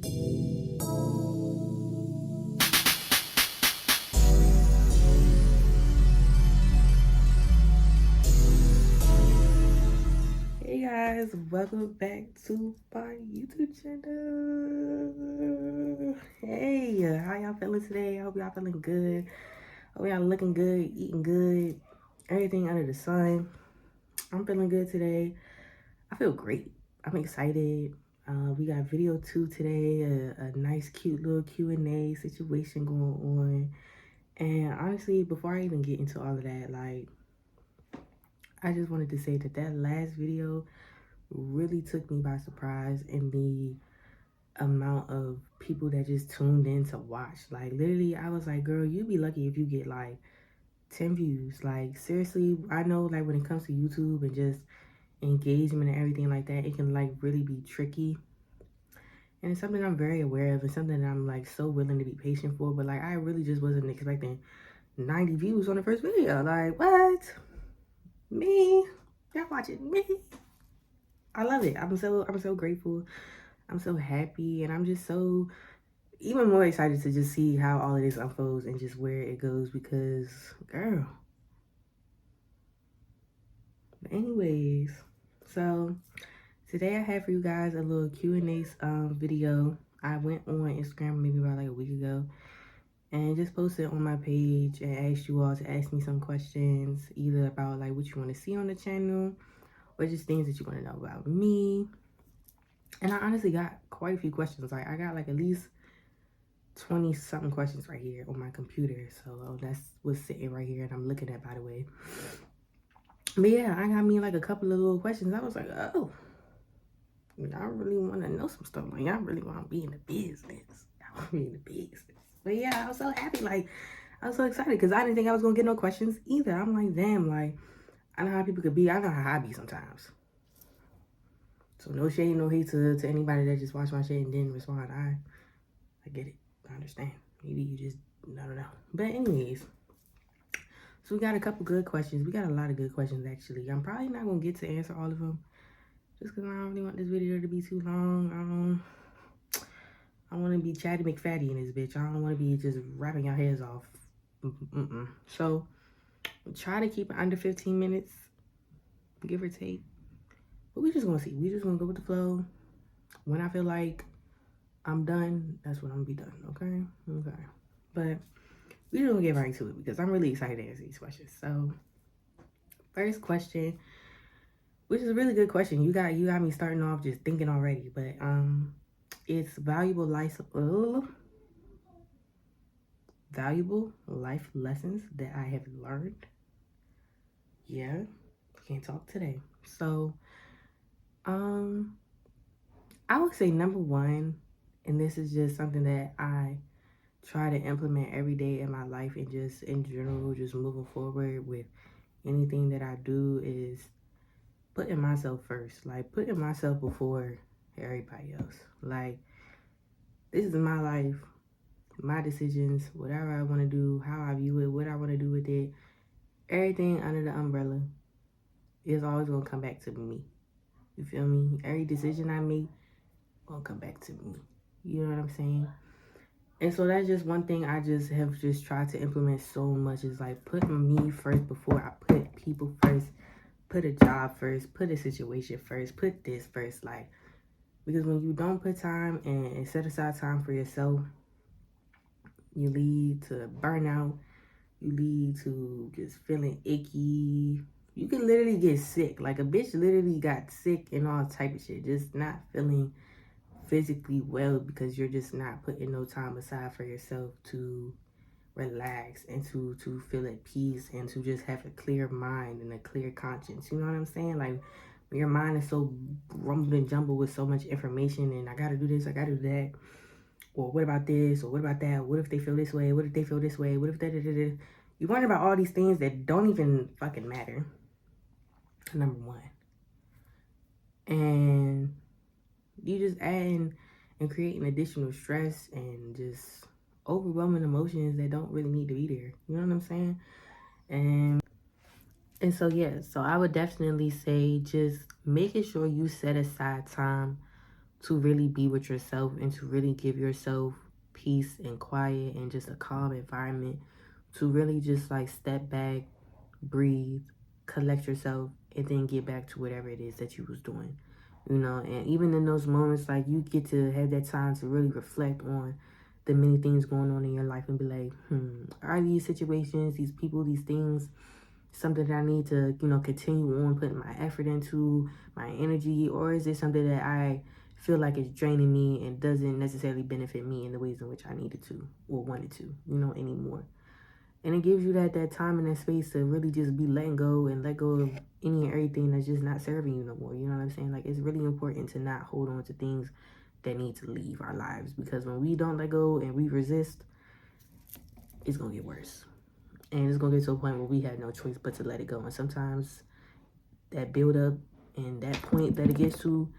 Hey guys, welcome back to my YouTube channel. Hey, how y'all feeling today? I hope y'all feeling good. Hope y'all looking good, eating good, everything under the sun. I'm feeling good today. I feel great. I'm excited. We got video 2 today, a nice cute little Q&A situation going on. And honestly, before I even get into all of that, like, I just wanted to say that last video really took me by surprise in the amount of people that just tuned in to watch. Like, literally, I was like, girl, you'd be lucky if you get like 10 views. Like, seriously, I know, like, when it comes to YouTube and just engagement and everything like that, it can like really be tricky, and it's something I'm very aware of and something that I'm like so willing to be patient for. But like, I really just wasn't expecting 90 views on the first video. Like, what? Me? Y'all watching me? I love it. I'm so grateful. I'm so happy, and I'm just so even more excited to just see how all of this unfolds and just where it goes, because girl. But anyways, so today I have for you guys a little Q&A video. I went on Instagram maybe about like a week ago and just posted on my page and asked you all to ask me some questions, either about like what you want to see on the channel or just things that you want to know about me. And I honestly got quite a few questions. Like, I got like at least 20 something questions right here on my computer. So that's what's sitting right here and I'm looking at, by the way. But yeah, I got me like a couple of little questions. I was like, oh, y'all really want to know some stuff. Like, y'all really want to be in the business. Y'all want to be in the business. But yeah, I was so happy. Like, I was so excited because I didn't think I was going to get no questions either. I'm like, damn, like, I know how people could be. I know how I be sometimes. So no shade, no hate to anybody that just watched my shit and didn't respond. I get it. I understand. Maybe you just, I don't know. But anyways, so we got a couple good questions. We got a lot of good questions, actually. I'm probably not going to get to answer all of them just because I don't really want this video to be too long. I want to be Chatty McFatty in this bitch. I don't want to be just wrapping your heads off. So try to keep it under 15 minutes, give or take. But we just going to see. We just going to go with the flow. When I feel like I'm done, that's when I'm going to be done, okay? Okay. But we're just going to get right to it because I'm really excited to answer these questions. So first question, which is a really good question. You got me starting off just thinking already, but it's valuable life lessons that I have learned. Yeah, can't talk today. So I would say number one, and this is just something that I try to implement every day in my life and just in general, just moving forward with anything that I do, is putting myself first. Like, putting myself before everybody else. Like, this is my life, my decisions, whatever I want to do, how I view it, what I want to do with it. Everything under the umbrella is always going to come back to me. You feel me? Every decision I make going to come back to me. You know what I'm saying? And so that's just one thing I just have just tried to implement so much, is like putting me first before I put people first, put a job first, put a situation first, put this first. Like, because when you don't put time and set aside time for yourself, you lead to burnout. You lead to just feeling icky. You can literally get sick. Like, a bitch literally got sick and all type of shit. Just not feeling physically well because you're just not putting no time aside for yourself to relax and to feel at peace and to just have a clear mind and a clear conscience. You know what I'm saying? Like, when your mind is so rumbled and jumbled with so much information and I gotta do this, I gotta do that, or what about this, or what about that, what if they feel this way, what if they feel this way, what if that. You wonder about all these things that don't even fucking matter, number one. And you just adding and creating additional stress and just overwhelming emotions that don't really need to be there. You know what I'm saying? And so, yeah, so I would definitely say just making sure you set aside time to really be with yourself and to really give yourself peace and quiet and just a calm environment to really just like step back, breathe, collect yourself, and then get back to whatever it is that you was doing. You know, and even in those moments, like, you get to have that time to really reflect on the many things going on in your life and be like, are these situations, these people, these things something that I need to, you know, continue on putting my effort into, my energy, or is it something that I feel like it's draining me and doesn't necessarily benefit me in the ways in which I needed to or wanted to, you know, anymore. And it gives you that time and that space to really just be letting go and let go of any and everything that's just not serving you no more. You know what I'm saying? Like, it's really important to not hold on to things that need to leave our lives, because when we don't let go and we resist, it's gonna get worse. And it's gonna get to a point where we have no choice but to let it go. And sometimes that build up and that point that it gets to,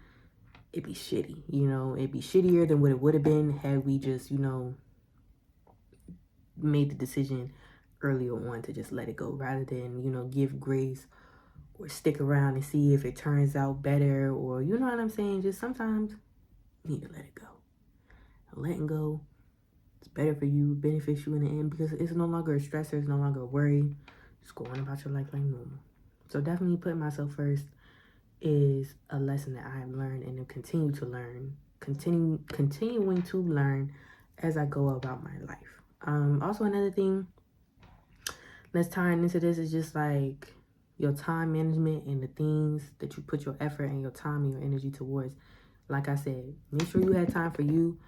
it be shitty. You know, it'd be shittier than what it would have been had we just, you know, made the decision earlier on to just let it go, rather than, you know, give grace or stick around and see if it turns out better, or, you know what I'm saying? Just sometimes you need to let it go. Letting go, it's better for you, benefits you in the end, because it's no longer a stressor, it's no longer a worry. Just going about your life like normal. So definitely putting myself first is a lesson that I have learned and will continue to learn, continuing to learn as I go about my life. Also, another thing that's tying into this is just like your time management and the things that you put your effort and your time and your energy towards. Like I said, make sure you have time for you,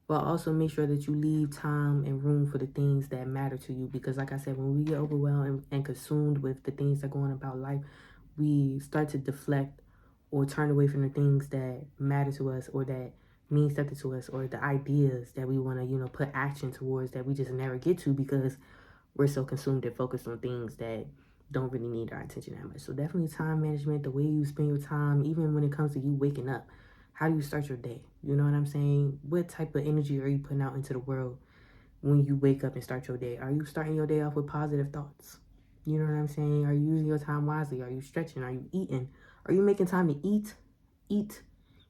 but also make sure that you leave time and room for the things that matter to you. Because like I said, when we get overwhelmed and consumed with the things that go on about life, we start to deflect or turn away from the things that matter to us or that mean something to us, or the ideas that we want to, you know, put action towards that we just never get to because we're so consumed and focused on things that don't really need our attention that much. So definitely time management, the way you spend your time, even when it comes to you waking up. How do you start your day? You know what I'm saying? What type of energy are you putting out into the world when you wake up and start your day? Are you starting your day off with positive thoughts? You know what I'm saying? Are you using your time wisely? Are you stretching? Are you eating? Are you making time to eat?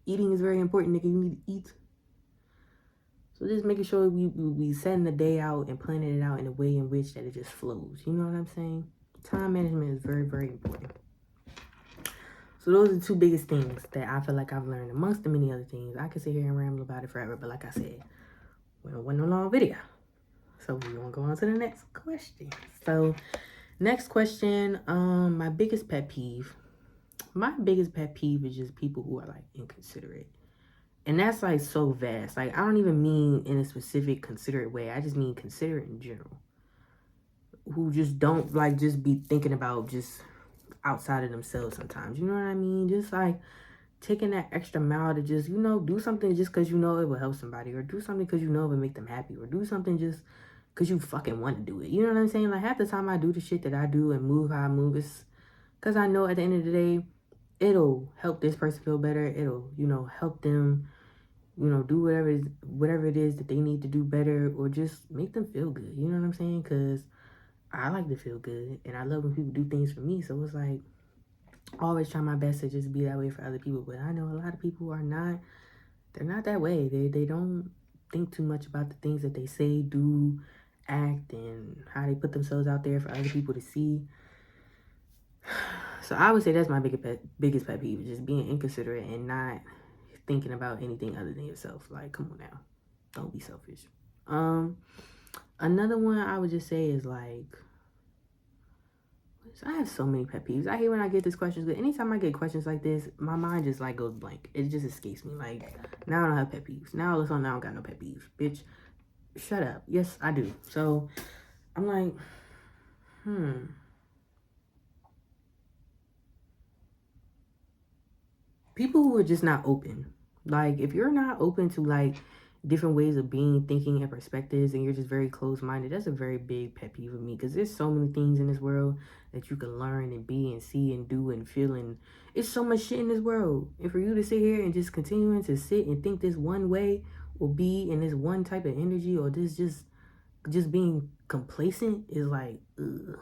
Eating is very important, nigga. You need to eat. So just making sure we setting the day out and planning it out in a way in which that it just flows. You know what I'm saying? Time management is very, very important. So those are the two biggest things that I feel like I've learned, amongst the many other things. I could sit here and ramble about it forever, but like I said, well, it wasn't a long video. So we're gonna go on to the next question. So next question, my biggest pet peeve. My biggest pet peeve is just people who are like inconsiderate. And that's like so vast. Like, I don't even mean in a specific considerate way. I just mean considerate in general. Who just don't like just be thinking about just outside of themselves sometimes. You know what I mean? Just like taking that extra mile to just, you know, do something just because you know it will help somebody, or do something because you know it will make them happy, or do something just because you fucking want to do it. You know what I'm saying? Like, half the time I do the shit that I do and move how I move, it's because I know at the end of the day, it'll help this person feel better. It'll, you know, help them, you know, do whatever it is that they need to do better, or just make them feel good. You know what I'm saying? Because I like to feel good, and I love when people do things for me. So it's like, I always try my best to just be that way for other people. But I know a lot of people are not, they're not that way. They don't think too much about the things that they say, do, act, and how they put themselves out there for other people to see. So I would say that's my biggest pet peeve, just being inconsiderate and not thinking about anything other than yourself. Like, come on now, don't be selfish. Another one I would just say is like, I have so many pet peeves. I hate when I get these questions, but anytime I get questions like this, my mind just like goes blank. It just escapes me. Like, now I don't have pet peeves. Now all of a sudden I don't got no pet peeves. Bitch, shut up. Yes, I do. So I'm like, people who are just not open. Like, if you're not open to like different ways of being, thinking, and perspectives, and you're just very closed-minded, that's a very big pet peeve of me, because there's so many things in this world that you can learn and be and see and do and feel, and it's so much shit in this world. And for you to sit here and just continuing to sit and think this one way, or be in this one type of energy, or this just being complacent, is like, ugh.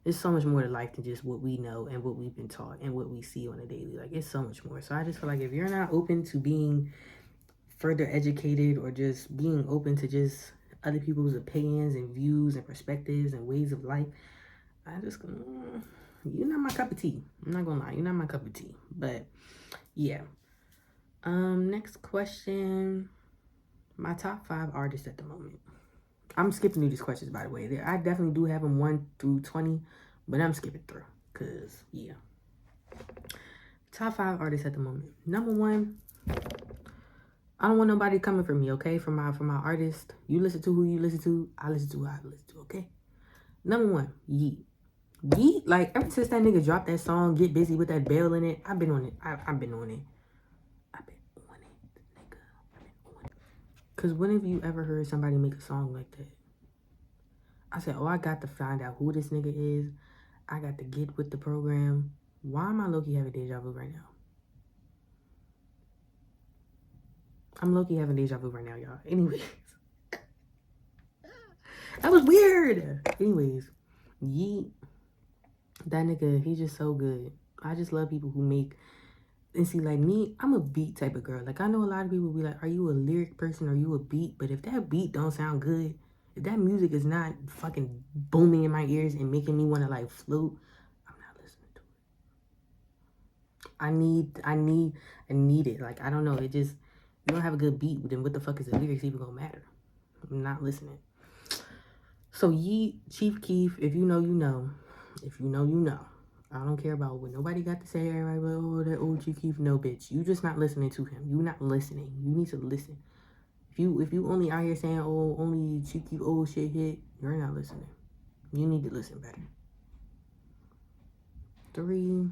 It's so much more to life than just what we know and what we've been taught and what we see on a daily. Like, it's so much more. So I just feel like if you're not open to being further educated or just being open to just other people's opinions and views and perspectives and ways of life, I just, you're not my cup of tea. I'm not gonna lie, you're not my cup of tea. But yeah. Next question. My top 5 artists at the moment. I'm skipping through these questions, by the way. I definitely do have them 1 through 20, but I'm skipping through because, yeah. Top 5 artists at the moment. Number 1, I don't want nobody coming for me, okay? For my artist. You listen to who you listen to. I listen to who I listen to, okay? Number 1, Yeet. Yeet, like, ever since that nigga dropped that song, Get Busy with that bell in it, I've been on it. I've been on it. Because when have you ever heard somebody make a song like that? I said, oh, I got to find out who this nigga is. I got to get with the program. Why am I low-key having deja vu right now? I'm low-key having deja vu right now, y'all. Anyways. That was weird. Anyways. Yeet. That nigga, he's just so good. I just love people who make... And see, like me, I'm a beat type of girl. Like, I know a lot of people be like, are you a lyric person? Are you a beat? But if that beat don't sound good, if that music is not fucking booming in my ears and making me want to, like, float, I'm not listening to it. I need it. Like, I don't know. It just, you don't have a good beat, then what the fuck is the lyrics even gonna matter? I'm not listening. So, Yeet, Chief Keef, if you know, you know. If you know, you know. I don't care about what nobody got to say. Everybody like, oh, that old Chief Keef. No, bitch. You just not listening to him. You not listening. You need to listen. If you only out here saying, oh, only Chief Keef old shit hit, you're not listening. You need to listen better. 3.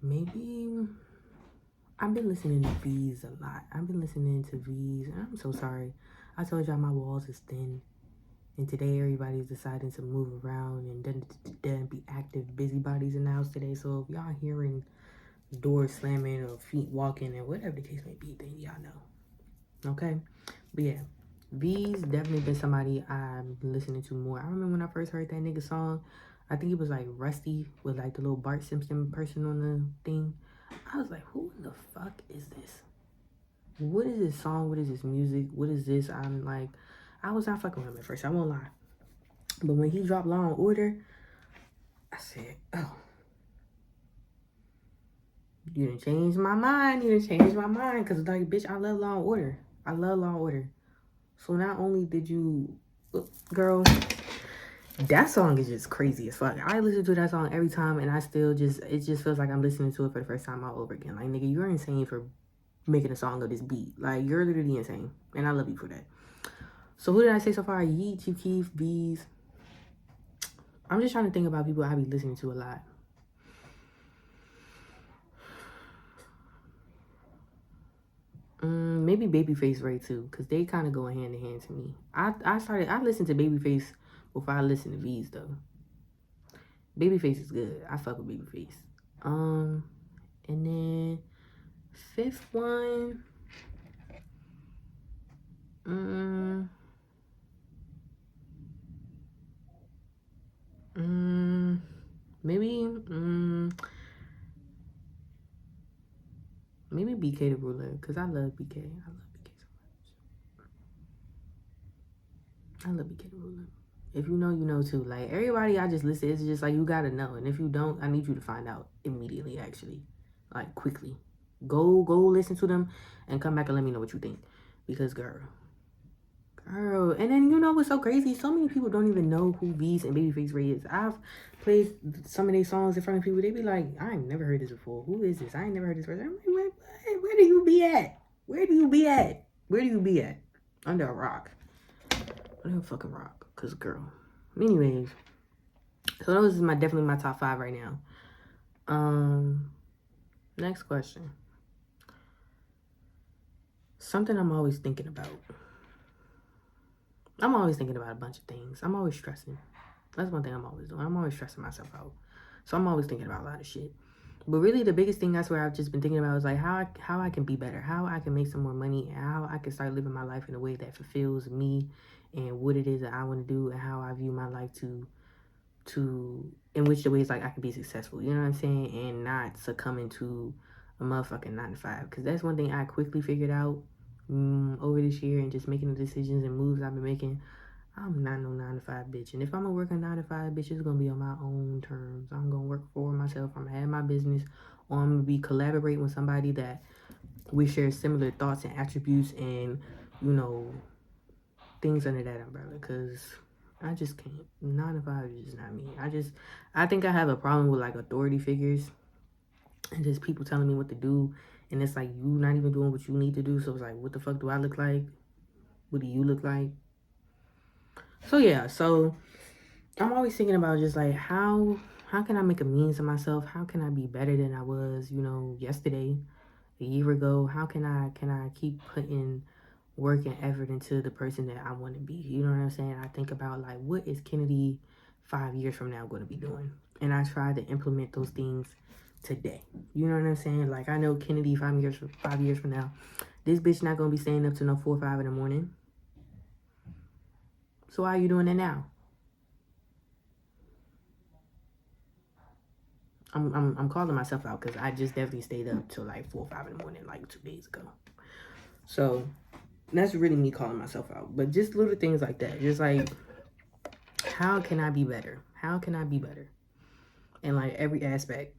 Maybe... I've been listening to V's a lot. I've been listening to V's, and I'm so sorry. I told y'all my walls is thin. And today everybody's deciding to move around and be active busybodies in the house today. So if y'all hearing doors slamming or feet walking and whatever the case may be, then y'all know. Okay? But yeah, V's definitely been somebody I've been listening to more. I remember when I first heard that nigga song, I think it was like Rusty with like the little Bart Simpson person on the thing. I was like, who the fuck is this? What is this song? What is this music? What is this? I'm like, I was not fucking with him at first. I won't lie. But when he dropped Law and Order, I said, oh. You done changed my mind. You done changed my mind. Because, like, bitch, I love Law and Order. I love Law and Order. So not only did you... Girl, that song is just crazy as fuck. I listen to that song every time, and I still just... It just feels like I'm listening to it for the first time all over again. Like, nigga, you're insane for making a song of this beat. Like, you're literally insane. And I love you for that. So who did I say so far? Yeet, Chief Keef, Bees. I'm just trying to think about people I be listening to a lot. Maybe Babyface Ray too, because they kind of go hand in hand to me. I listened to Babyface before I listened to V's though. Babyface is good. I fuck with Babyface. And then 5th one. Maybe BK the Ruler, because I love BK. I love BK so much. I love BK the Ruler. If you know, you know too. Like, everybody I just listen, it's just like, you gotta know. And if you don't, I need you to find out immediately, actually. Like, quickly. Go listen to them and come back and let me know what you think. Because, girl. And then, you know what's so crazy? So many people don't even know who V's and Babyface Ray is. I've played some of their songs in front of people. They be like, I ain't never heard this before. Who is this? I ain't never heard this person. I'm like, where do you be at? Where do you be at? Where do you be at? Under a rock. Under a fucking rock. Because, girl. Anyways. So those is definitely my top 5 right now. Next question. Something I'm always thinking about. I'm always thinking about a bunch of things. I'm always stressing. That's one thing I'm always doing. I'm always stressing myself out. So I'm always thinking about a lot of shit. But really, the biggest thing that's where I've just been thinking about is like how I can be better, how I can make some more money, and how I can start living my life in a way that fulfills me and what it is that I want to do, and how I view my life in which the ways like I can be successful. You know what I'm saying? And not succumbing to a motherfucking 9 to 5. Because that's one thing I quickly figured out over this year, and just making the decisions and moves I've been making. I'm not no 9 to 5 bitch. And if I'm gonna work a 9 to 5 bitch, it's gonna be on my own terms. I'm gonna work for myself. I'm gonna have my business, or I'm gonna be collaborating with somebody that we share similar thoughts and attributes, and you know, things under that umbrella. Cause I just can't. 9 to 5 is just not me. I think I have a problem with like authority figures and just people telling me what to do. And it's like, you not even doing what you need to do. So it's like, what the fuck do I look like? What do you look like? So yeah, so I'm always thinking about just like how can I make a means of myself? How can I be better than I was, yesterday, a year ago? How can I keep putting work and effort into the person that I want to be? You know what I'm saying? I think about like, what is Kennedy 5 years from now going to be doing? And I try to implement those things today. You know what I'm saying? Like, I know Kennedy 5 years from now, this bitch not gonna be staying up till no 4 or 5 in the morning. So why are you doing it now? I'm calling myself out because I just definitely stayed up till like 4 or 5 in the morning like 2 days ago. So that's really me calling myself out. But just little things like that. Just like, how can I be better? How can I be better? In like every aspect.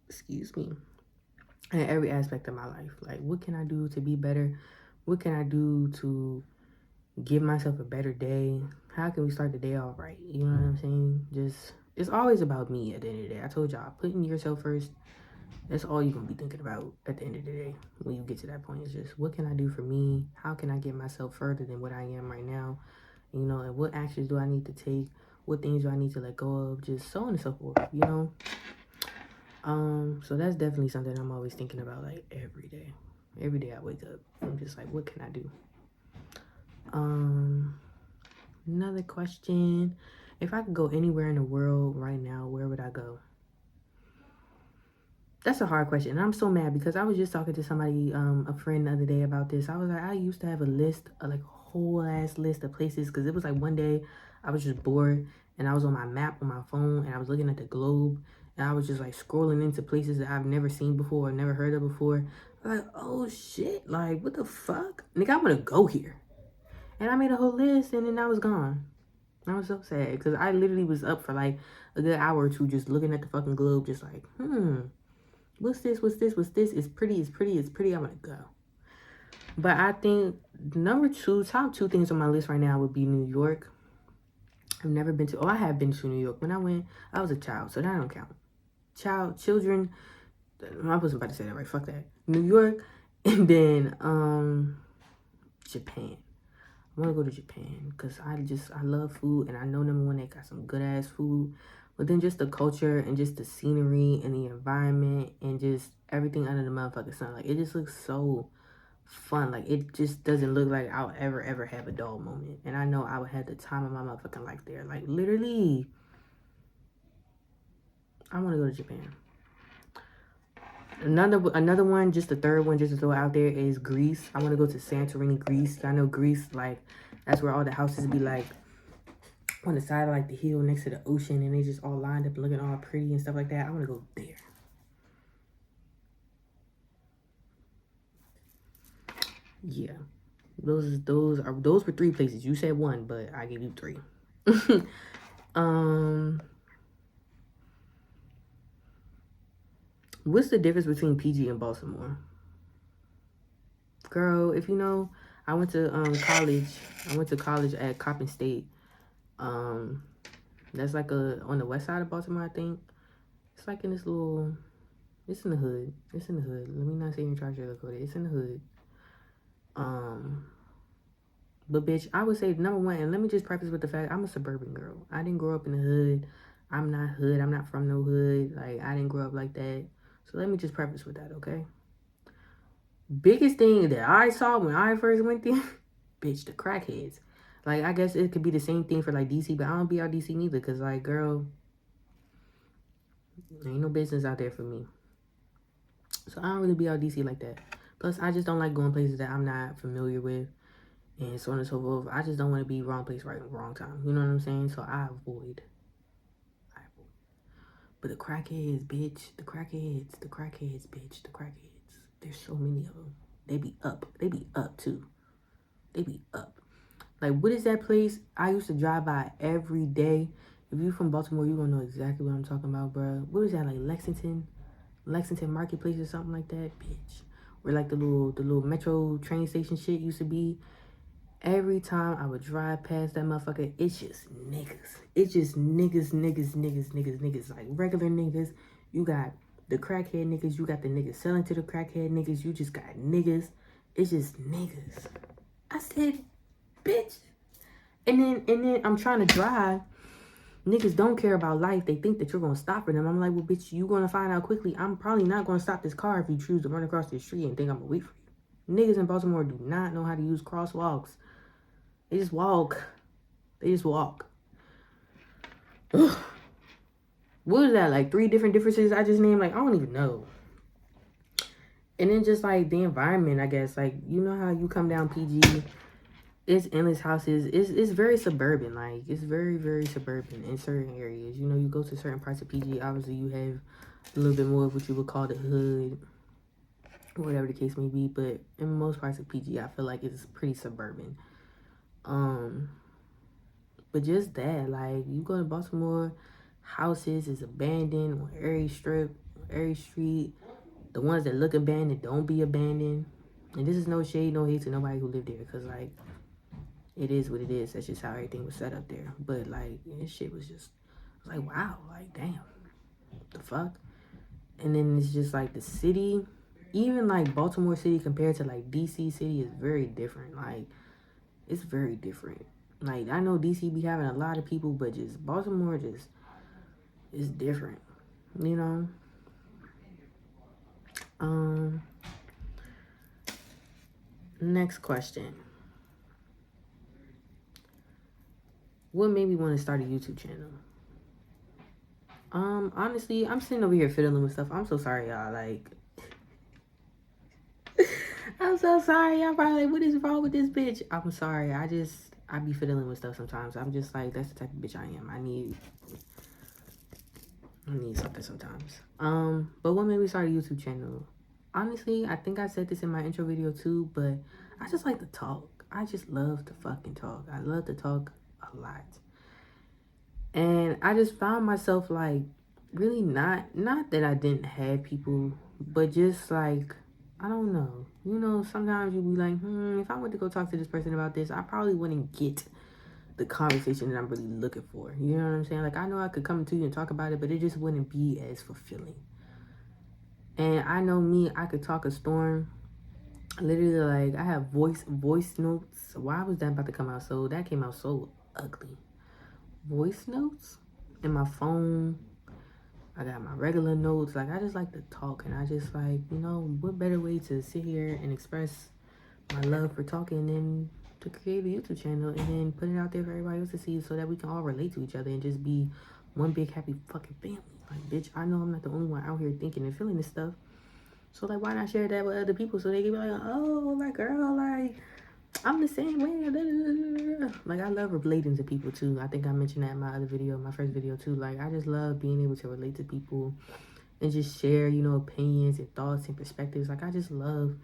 Excuse me. In every aspect of my life. Like, what can I do to be better? What can I do to give myself a better day? How can we start the day off right? You know what I'm saying? Just, it's always about me at the end of the day. I told y'all, putting yourself first, that's all you're going to be thinking about at the end of the day. When you get to that point, it's just, what can I do for me? How can I get myself further than what I am right now? And what actions do I need to take? What things do I need to let go of? Just so on and so forth, So that's definitely something I'm always thinking about, like, every day. Every day I wake up, I'm just like, what can I do? Another question. If I could go anywhere in the world right now, where would I go? That's a hard question. And I'm so mad because I was just talking to somebody, a friend the other day about this. I was like, I used to have a list, like a whole ass list of places, because it was like one day I was just bored and I was on my map on my phone and I was looking at the globe and I was just like scrolling into places that I've never seen before or never heard of before. I was like, oh shit, like what the fuck? Nigga, I want to go here. And I made a whole list and then I was gone. I was so sad because I literally was up for like a good hour or two just looking at the fucking globe, just like, what's this? It's pretty. I'm gonna go. But I think top two things on my list right now would be New York. I've never been to, I have been to New York. When I went, I was a child, so that don't count. Children, I wasn't about to say that right, fuck that. New York, and then Japan. I want to go to Japan because I love food, and I know number one, they got some good ass food. But then just the culture and just the scenery and the environment and just everything under the motherfucking sun. Like, it just looks so fun. Like, it just doesn't look like I'll ever have a dull moment. And I know I would have the time of my motherfucking life there. Like, literally, I want to go to Japan. Another one, just the third one, just to throw out there, is Greece. I want to go to Santorini, Greece. I know Greece, like, that's where all the houses be like on the side of like the hill next to the ocean, and they just all lined up and looking all pretty and stuff like that. I want to go there. Yeah, those were 3 places. You said 1, but I gave you 3. What's the difference between PG and Baltimore? Girl, if you know, I went to college. I went to college at Coppin State. That's like on the west side of Baltimore, I think. It's like in this little, it's in the hood. It's in the hood. Let me not say in Charge Dakota. It's in the hood. But bitch, I would say number one, and let me just preface with the fact I'm a suburban girl. I didn't grow up in the hood. I'm not hood. I'm not from no hood. Like, I didn't grow up like that. So let me just preface with that, okay? Biggest thing that I saw when I first went there, bitch, the crackheads. Like, I guess it could be the same thing for like DC, but I don't be out DC neither, because like, girl, Ain't no business out there for me. So I don't really be out DC like that. Plus, I just don't like going places that I'm not familiar with, and so on and so forth. I just don't want to be wrong place, right, wrong time. You know what I'm saying? So I avoid. But the crackheads, bitch. The crackheads, bitch. The crackheads. There's so many of them. They be up. They be up, too. They be up. Like, what is that place I used to drive by every day? If you from Baltimore, you gonna know exactly what I'm talking about, bro. What is that, like Lexington Marketplace or something like that, bitch? Where like the little metro train station shit used to be. Every time I would drive past that motherfucker, it's just niggas. It's just niggas. Like regular niggas. You got the crackhead niggas. You got the niggas selling to the crackhead niggas. You just got niggas. It's just niggas. I said, bitch. And then I'm trying to drive. Niggas don't care about life. They think that you're gonna stop for them. I'm like, well, bitch, you gonna find out quickly. I'm probably not gonna stop this car if you choose to run across the street and think I'm gonna wait for you. Niggas in Baltimore do not know how to use crosswalks. They just walk. They just walk. Ugh. What was that? Like 3 different differences I just named? Like, I don't even know. And then just like the environment, I guess. Like, you know how you come down PG, it's endless houses. It's very suburban. Like, it's very, very suburban in certain areas. You know, you go to certain parts of PG, obviously you have a little bit more of what you would call the hood, or whatever the case may be. But in most parts of PG, I feel like it's pretty suburban. But just that, like, you go to Baltimore, houses is abandoned on every strip, every street. The ones that look abandoned don't be abandoned. And this is no shade, no hate to nobody who lived there, because, like, it is what it is. That's just how everything was set up there. But, like, this shit was just, I was like, wow, like, damn, the fuck? And then it's just, like, the city, even, like, Baltimore City compared to, like, DC City is very different. Like, it's very different. Like, I know DC be having a lot of people, but just Baltimore just is different, you know? Next question. What made me want to start a YouTube channel? Honestly, I'm sitting over here fiddling with stuff. I'm so sorry, y'all. Like, I'm so sorry. Y'all probably like, what is wrong with this bitch? I'm sorry. I be fiddling with stuff sometimes. I'm just like, that's the type of bitch I am. I need something sometimes. But what made me start a YouTube channel? Honestly, I think I said this in my intro video too, but I just like to talk. I just love to fucking talk. I love to talk a lot. And I just found myself like really not that I didn't have people, but just like, I don't know. You know, sometimes you be like, if I went to go talk to this person about this, I probably wouldn't get the conversation that I'm really looking for. You know what I'm saying? Like, I know I could come to you and talk about it, but it just wouldn't be as fulfilling. And I know me, I could talk a storm. Literally, like, I have voice notes. Why was that about to come out? So that came out so ugly. Voice notes in my phone. I got my regular notes. Like, I just like to talk, and I just like, you know, what better way to sit here and express my love for talking than to create a YouTube channel and then put it out there for everybody else to see, so that we can all relate to each other and just be one big happy fucking family. Like, bitch, I know I'm not the only one out here thinking and feeling this stuff. So, like, why not share that with other people so they can be like, oh, my girl, like, I'm the same way. Like, I love relating to people, too. I think I mentioned that in my other video, my first video, too. Like, I just love being able to relate to people and just share, you know, opinions and thoughts and perspectives. Like, I just love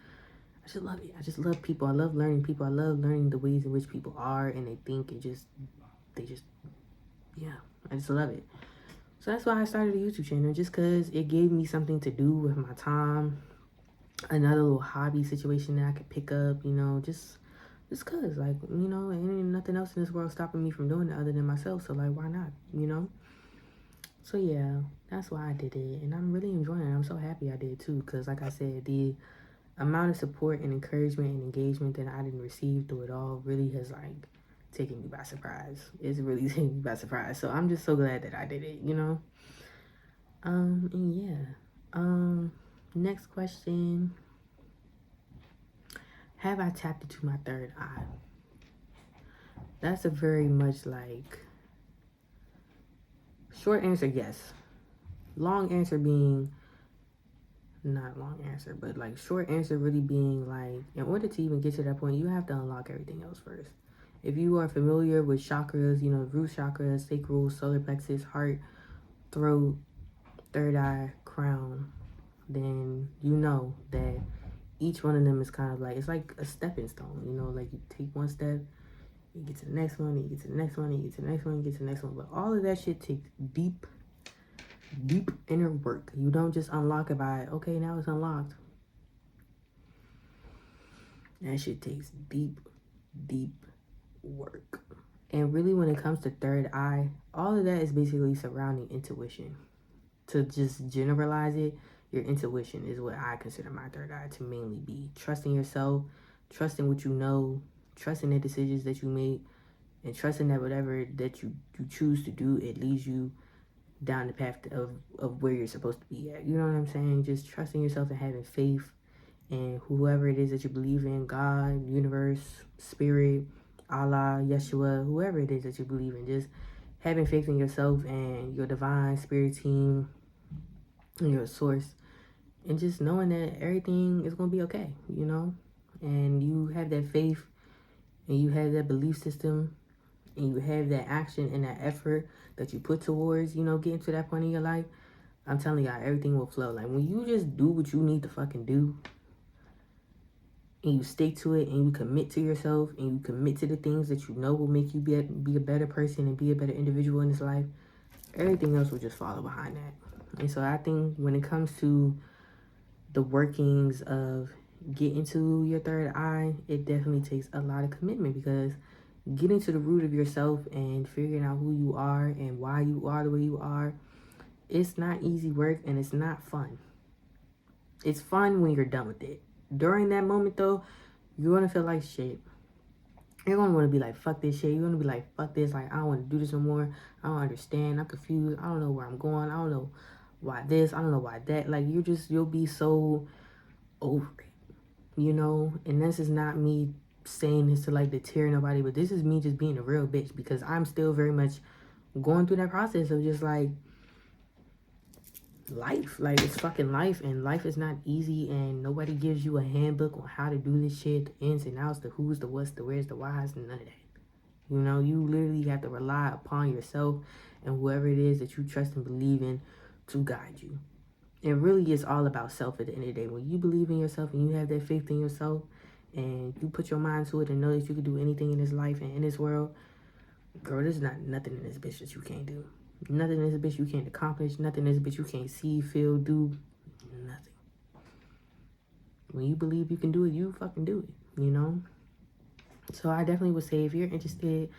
it. I just love people. I love learning people. I love learning the ways in which people are and they think and yeah, I just love it. So that's why I started a YouTube channel, just because it gave me something to do with my time. Another little hobby situation that I could pick up, you know, just because, like, you know, ain't nothing else in this world stopping me from doing it other than myself. So, like, why not, you know? So, yeah, that's why I did it. And I'm really enjoying it. I'm so happy I did, too, because, like I said, the amount of support and encouragement and engagement that I didn't receive through it all really has, like, taken me by surprise. It's really taken me by surprise. So I'm just so glad that I did it, you know? And yeah. Next question. Have I tapped into my third eye? That's a very much like, short answer, yes. long answer being, not long answer, but like short answer really being like, in order to even get to that point, you have to unlock everything else first. If you are familiar with chakras, root chakra, sacral, solar plexus, heart, throat, third eye, crown, then you know that each one of them is kind of like, it's like a stepping stone, like you take one step, you get to the next one, you get to the next one, you get to the next one, you get to the next one. But all of that shit takes deep inner work. You don't just unlock it by, okay, now it's unlocked. That shit takes deep work. And really, when it comes to third eye, all of that is basically surrounding intuition. To just generalize it, your intuition is what I consider my third eye to mainly be. Trusting yourself, trusting what you know, trusting the decisions that you make, and trusting that whatever that you choose to do, it leads you down the path of where you're supposed to be at. You know what I'm saying? Just trusting yourself and having faith in whoever it is that you believe in, God, universe, spirit, Allah, Yeshua, whoever it is that you believe in. Just having faith in yourself and your divine spirit team and your source, and just knowing that everything is going to be okay, and you have that faith and you have that belief system and you have that action and that effort that you put towards, getting to that point in your life. I'm telling y'all, everything will flow. Like, when you just do what you need to fucking do and you stick to it and you commit to yourself and you commit to the things that you know will make you be a better person and be a better individual in this life, everything else will just follow behind that. And so I think when it comes to the workings of getting to your third eye, it definitely takes a lot of commitment, because getting to the root of yourself and figuring out who you are and why you are the way you are, it's not easy work and it's not fun. It's fun when you're done with it. During that moment though, you're gonna feel like shit. You're gonna want to be like, fuck this shit. You're gonna be like, fuck this. Like, I don't want to do this no more. I don't understand. I'm confused. I don't know where I'm going. I don't know why this. I don't know why that. Like, you'll be so over it, And this is not me saying this to like deter nobody, but this is me just being a real bitch, because I'm still very much going through that process of just like life. Like, it's fucking life, and life is not easy, and nobody gives you a handbook on how to do this shit, the ins and outs, the who's, the what's, the where's, the why's, none of that. You literally have to rely upon yourself and whoever it is that you trust and believe in to guide you. It really is all about self at the end of the day. When you believe in yourself and you have that faith in yourself and you put your mind to it and know that you can do anything in this life and in this world, girl, there's not nothing in this bitch that you can't do. Nothing in this bitch you can't accomplish. Nothing in this bitch you can't see, feel, do. Nothing. When you believe you can do it, you fucking do it, So I definitely would say, if you're interested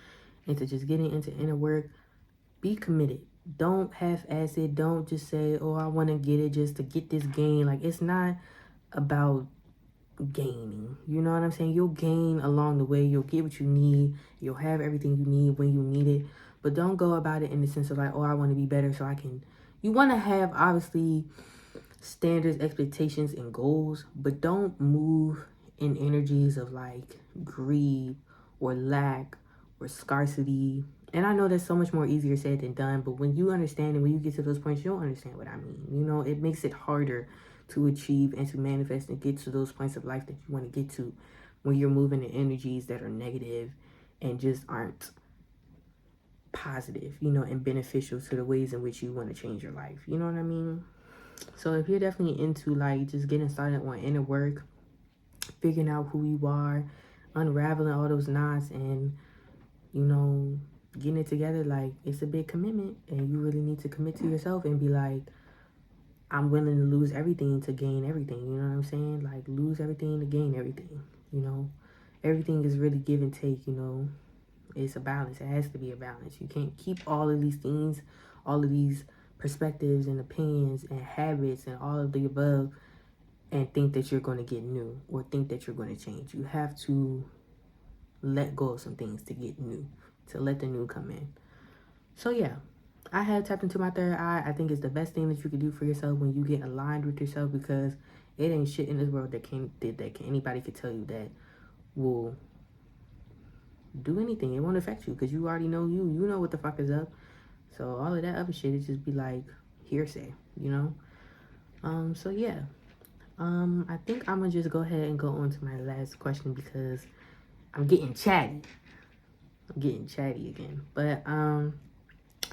into just getting into inner work, be committed. Don't half-ass it. Don't just say, oh, I want to get it just to get this gain. Like, it's not about gaining. You know what I'm saying? You'll gain along the way. You'll get what you need. You'll have everything you need when you need it. But don't go about it in the sense of like, oh, I want to be better so I can. You want to have, obviously, standards, expectations, and goals. But don't move in energies of like greed or lack or scarcity. And I know that's so much more easier said than done, but when you understand and when you get to those points, you'll understand what I mean. It makes it harder to achieve and to manifest and get to those points of life that you want to get to when you're moving in energies that are negative and just aren't positive, and beneficial to the ways in which you want to change your life. You know what I mean? So if you're definitely into like just getting started on inner work, figuring out who you are, unraveling all those knots, and getting it together, like, it's a big commitment, and you really need to commit to yourself and be like, I'm willing to lose everything to gain everything. You know what I'm saying? Like, lose everything to gain everything. Everything is really give and take. It's a balance. It has to be a balance. You can't keep all of these things, all of these perspectives and opinions and habits and all of the above and think that you're going to get new or think that you're going to change. You have to let go of some things to get new, to let the new come in. So yeah, I have tapped into my third eye. I think it's the best thing that you can do for yourself when you get aligned with yourself, because it ain't shit in this world that anybody could tell you that will do anything. It won't affect you because you already know you. You know what the fuck is up. So all of that other shit is just be like hearsay, you know? So yeah. I think I'm gonna just go ahead and go on to my last question because I'm getting chatty. I'm getting chatty again. But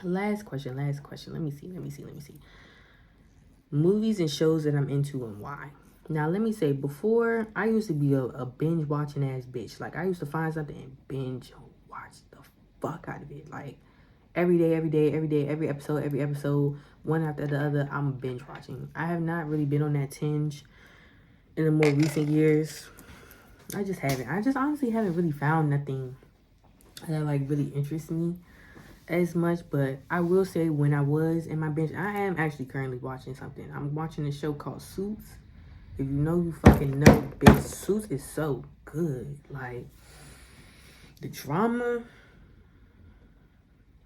last question. Let me see. Movies and shows that I'm into and why. Now let me say, before I used to be a binge watching ass bitch. Like I used to find something and binge watch the fuck out of it. Like every day, every episode, one after the other, I'm binge watching. I have not really been on that tinge in the more recent years. I just haven't. I just honestly haven't really found nothing that like really interests me as much. But I will say, when I was in my binge, I am actually currently watching something. I'm watching a show called Suits. If you know, you fucking know, bitch. Suits is so good. Like the drama,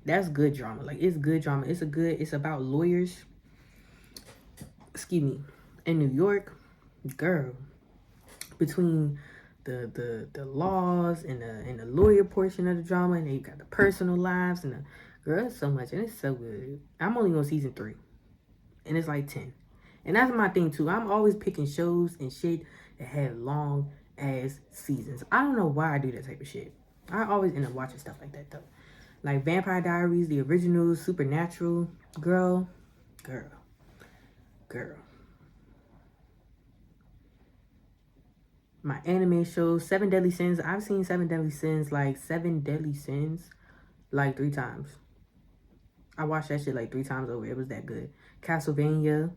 that's good drama. Like it's good drama. It's about lawyers, excuse me, in New York. Girl, between the laws and the lawyer portion of the drama, and then you got the personal lives and the girl, it's so much, and it's so good. I'm only on season 3, and it's like 10, and that's my thing too. I'm always picking shows and shit that have long ass seasons. I don't know why I do that type of shit. I always end up watching stuff like that though, like Vampire Diaries, the originals, Supernatural. Girl. My anime shows, Seven Deadly Sins. I've seen Seven Deadly Sins like 3 times. I watched that shit like 3 times over. It was that good. Castlevania,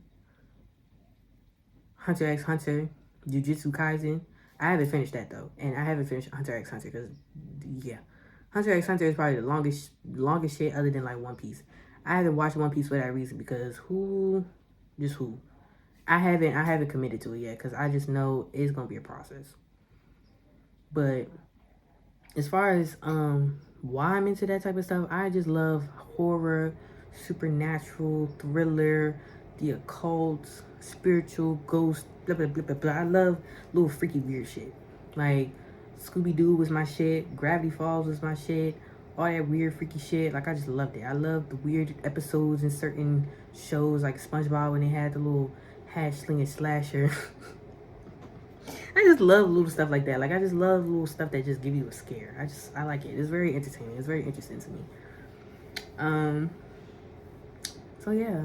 Hunter x Hunter, Jujutsu Kaisen. I haven't finished that though, and I haven't finished Hunter x Hunter because, yeah, Hunter x Hunter is probably the longest shit other than like One Piece. I haven't watched One Piece for that reason because who? I haven't committed to it yet because I just know it's gonna be a process. But as far as why I'm into that type of stuff, I just love horror, supernatural, thriller, the occult, spiritual, ghost, blah blah blah blah blah. I love little freaky weird shit. Like Scooby-Doo was my shit, Gravity Falls was my shit, all that weird freaky shit. Like I just loved it. I love the weird episodes in certain shows, like SpongeBob when they had the little hash slinging slasher. I just love little stuff like that. Like I just love little stuff that just give you a scare. I like it. It's very entertaining. It's very interesting to me. So yeah.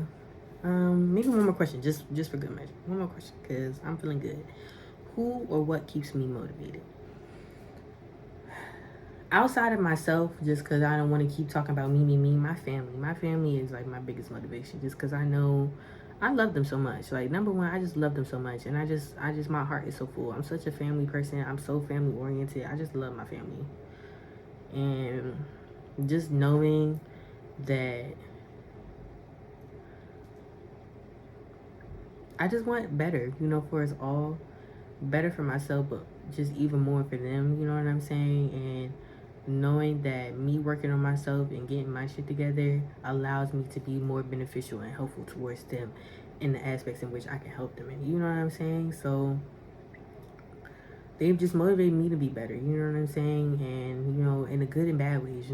Maybe one more question, just for good measure. One more question, cause I'm feeling good. Who or what keeps me motivated? Outside of myself, just because I don't want to keep talking about me, my family. My family is like my biggest motivation, just because I know I love them so much. Like, number one, I just love them so much, and I just my heart is so full. I'm such a family person. I'm so family oriented. I just love my family, and just knowing that I just want better, for us all, better for myself, but just even more for them. You know what I'm saying? And knowing that me working on myself and getting my shit together allows me to be more beneficial and helpful towards them in the aspects in which I can help them in. You know what I'm saying? So they've just motivated me to be better. You know what I'm saying? And, in the good and bad ways,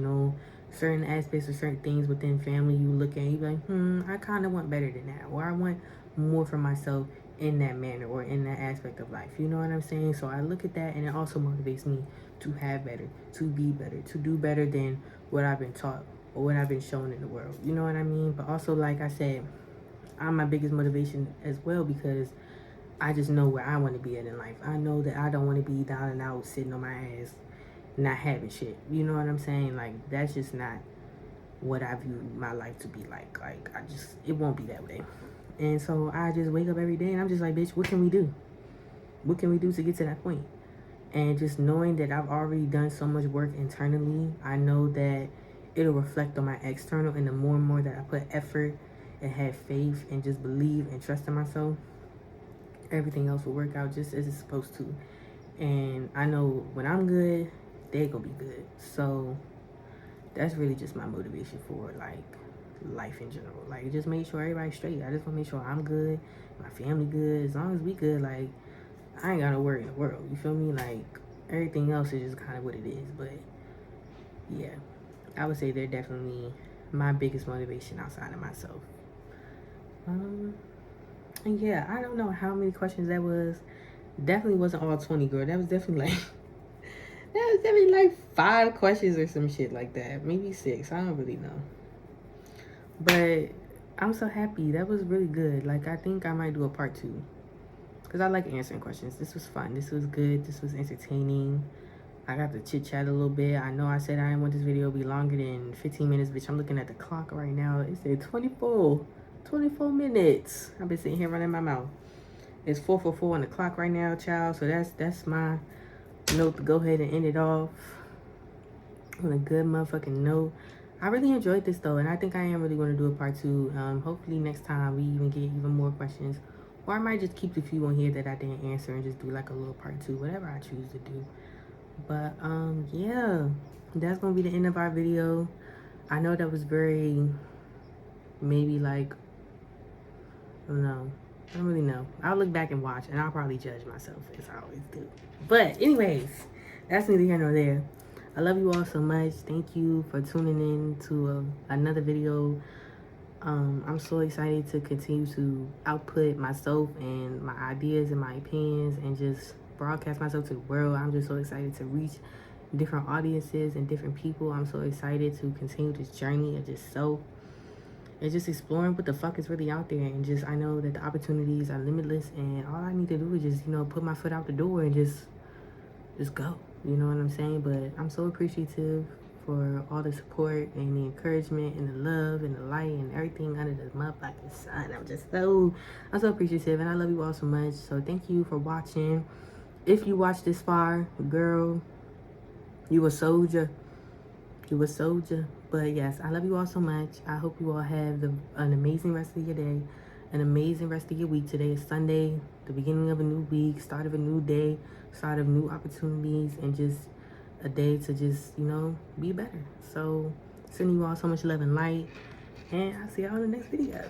certain aspects of certain things within family you look at and you be like, I kind of want better than that. Or I want more for myself in that manner or in that aspect of life. You know what I'm saying? So I look at that and it also motivates me to have better, to be better, to do better than what I've been taught or what I've been shown in the world. You know what I mean? But also, like I said, I'm my biggest motivation as well because I just know where I want to be at in life. I know that I don't want to be down and out sitting on my ass not having shit. You know what I'm saying? Like, that's just not what I view my life to be like. Like, it won't be that way. And so I just wake up every day and I'm just like, bitch, what can we do? What can we do to get to that point? And just knowing that I've already done so much work internally, I know that it'll reflect on my external. And the more and more that I put effort and have faith and just believe and trust in myself, everything else will work out just as it's supposed to. And I know when I'm good, they're gonna be good. So that's really just my motivation for like life in general. Like, just make sure everybody's straight. I just want to make sure I'm good, my family good. As long as we good, like, I ain't got no worry in the world. You feel me? Like, everything else is just kind of what it is. But yeah, I would say they're definitely my biggest motivation outside of myself. And yeah, I don't know how many questions that was. Definitely wasn't all 20, girl. That was definitely like that was definitely like 5 questions or some shit like that. Maybe 6. I don't really know. But I'm so happy. That was really good. Like, I think I might do a part 2. Because I like answering questions. This was fun. This was good. This was entertaining. I got to chit chat a little bit. I know I said I didn't want this video to be longer than 15 minutes, bitch. I'm looking at the clock right now. It said 24 minutes. I've been sitting here running my mouth. It's 4:44 on the clock right now, child. So that's my note to go ahead and end it off on a good motherfucking note. I really enjoyed this though, and I think I am really going to do a part 2. Hopefully next time we even get even more questions, or I might just keep the few on here that I didn't answer and just do like a little part 2, whatever I choose to do. But yeah, that's gonna be the end of our video. I know that was very, maybe like, I don't know, I don't really know. I'll look back and watch, and I'll probably judge myself as I always do. But anyways, that's neither here nor there. I love you all so much. Thank you for tuning in to another video. I'm so excited to continue to output myself and my ideas and my opinions and just broadcast myself to the world. I'm just so excited to reach different audiences and different people. I'm so excited to continue this journey of just self and just exploring what the fuck is really out there. And just, I know that the opportunities are limitless, and all I need to do is just, you know, put my foot out the door and just go. You know what I'm saying? But I'm so appreciative for all the support and the encouragement and the love and the light and everything under the motherfucking sun. I'm so appreciative, and I love you all so much. So thank you for watching. If you watched this far, girl, you a soldier. You a soldier. But yes, I love you all so much. I hope you all have an amazing rest of your day, an amazing rest of your week. Today is Sunday, the beginning of a new week, start of a new day, start of new opportunities, and just a day to just, you know, be better. So sending you all so much love and light, and I'll see y'all in the next video.